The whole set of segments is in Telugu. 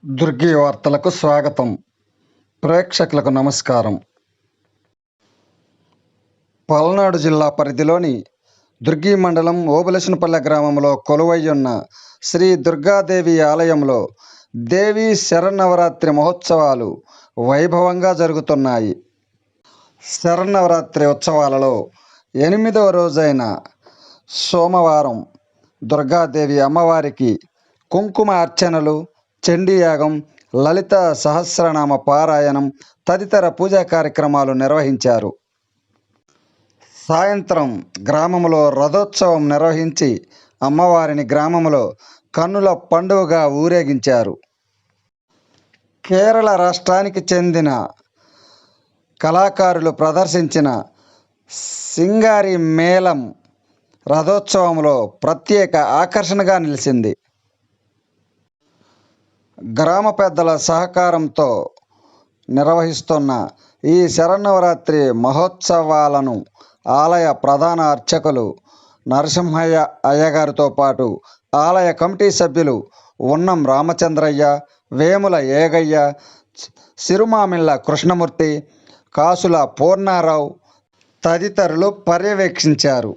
దుర్గి వార్తలకు స్వాగతం. ప్రేక్షకులకు నమస్కారం. పల్నాడు జిల్లా పరిధిలోని దుర్గి మండలం ఓబులేశనపల్లె గ్రామంలో కొలువయ్యున్న శ్రీ దుర్గాదేవి ఆలయంలో దేవీ శరన్నవరాత్రి మహోత్సవాలు వైభవంగా జరుగుతున్నాయి. శరన్నవరాత్రి ఉత్సవాలలో 8వ రోజైన సోమవారం దుర్గాదేవి అమ్మవారికి కుంకుమ అర్చనలు, చండీయాగం, లలిత సహస్రనామ పారాయణం తదితర పూజా కార్యక్రమాలు నిర్వహించారు. సాయంత్రం గ్రామంలో రథోత్సవం నిర్వహించి అమ్మవారిని గ్రామంలో కన్నుల పండుగగా ఊరేగించారు. కేరళ రాష్ట్రానికి చెందిన కళాకారులు ప్రదర్శించిన సింగారి మేళం రథోత్సవంలో ప్రత్యేక ఆకర్షణగా నిలిచింది. గ్రామ పెద్దల సహకారంతో నిర్వహిస్తున్న ఈ శరన్నవరాత్రి మహోత్సవాలను ఆలయ ప్రధాన అర్చకులు నరసింహయ్య అయ్యగారితో పాటు ఆలయ కమిటీ సభ్యులు ఉన్నం రామచంద్రయ్య, వేముల ఏగయ్య, సిరుమామిళ్ళ కృష్ణమూర్తి, కాసుల పూర్ణారావు తదితరులు పర్యవేక్షించారు.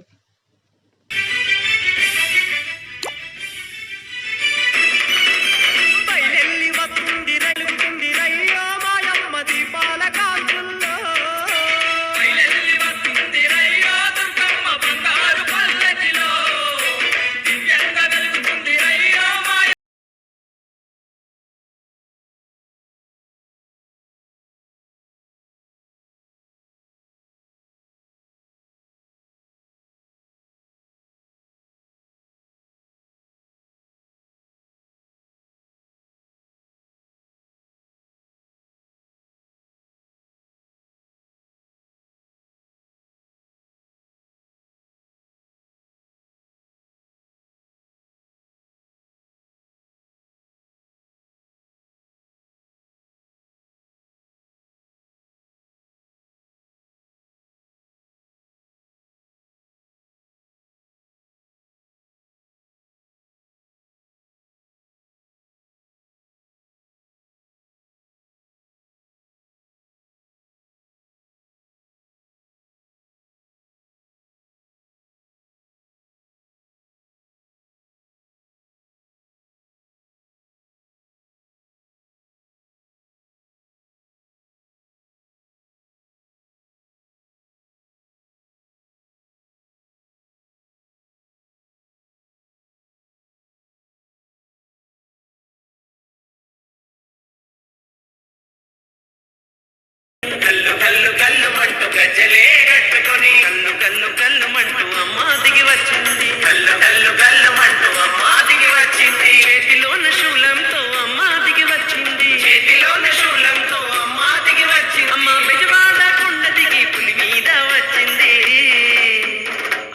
కల్లు కల్లు కల్లు మంటూ గజ్జలే కట్టుకొని కల్లు కల్లు కల్లు మంటూ అమ్మ దిగి వచ్చింది. కల్లు కల్లు కల్లు మంటూ అమ్మ దిగి వచ్చింది. చేతిలోన శూలంతో అమ్మ దిగి వచ్చింది. చేతిలోన శూలంతో అమ్మ దిగి వచ్చింది. అమ్మ బెజవాడ కొండ దిగి పులి మీద వచ్చింది.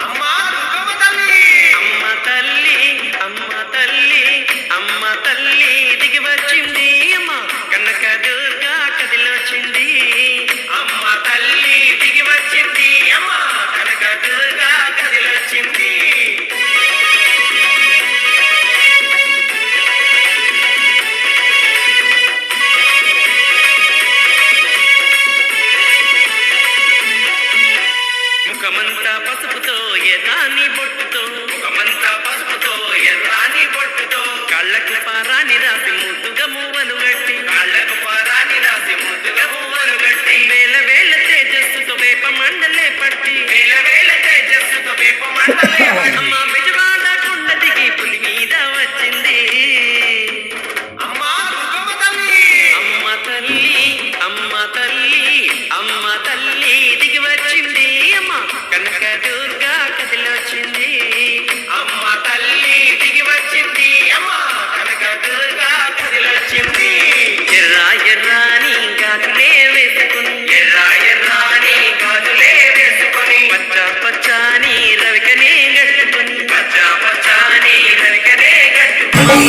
అమ్మ దుర్గమ్మ తల్లి, అమ్మ తల్లి, అమ్మ తల్లి, అమ్మ తల్లి దిగి వచ్చింది. అమ్మ కనక దుర్గా కదిలొచ్చింది. అమ్మ తల్లి దిగి వచ్చింది. అమ్మ కనక దుర్గా కదిలొచ్చింది. ముఖమంతా పసుపుతో ఎర్రాని బొట్టుతో, ముఖమంతా పసుపుతో ఎర్రాని బొట్టుతో, కళ్ళకు పారాని రాసి ముద్దుగా మువ్వను గట్టి, కళ్ళకు పారాని రాసి ముద్దుగా మువ్వను గట్టి, వేల వేల తేజస్సుతో వేప మండలే పట్టి, వేల వేల తేజస్సుతో వేప మండలే పట్టి, అమ్మ బెజవాడ కొండ దిగి పులి మీద వచ్చింది. అమ్మ దుర్గమ్మ తల్లి, అమ్మ తల్లి, అమ్మ తల్లి, అమ్మ తల్లి దిగి వచ్చింది. అమ్మ కనక దుర్గా కదిలొచ్చింది. అమ్మ తల్లి దిగి వచ్చింది. అమ్మ కనక దుర్గా కదిలొచ్చింది. ఎర్రా ఎర్రాని గాజులే వేసుకుని, ఎర్రా ఎర్రాని గాజులే వేసుకొని, పచ్చ పచ్చాని రవికనే గట్టుకుని, పచ్చ పచ్చాని రవికనే గట్టుకుని,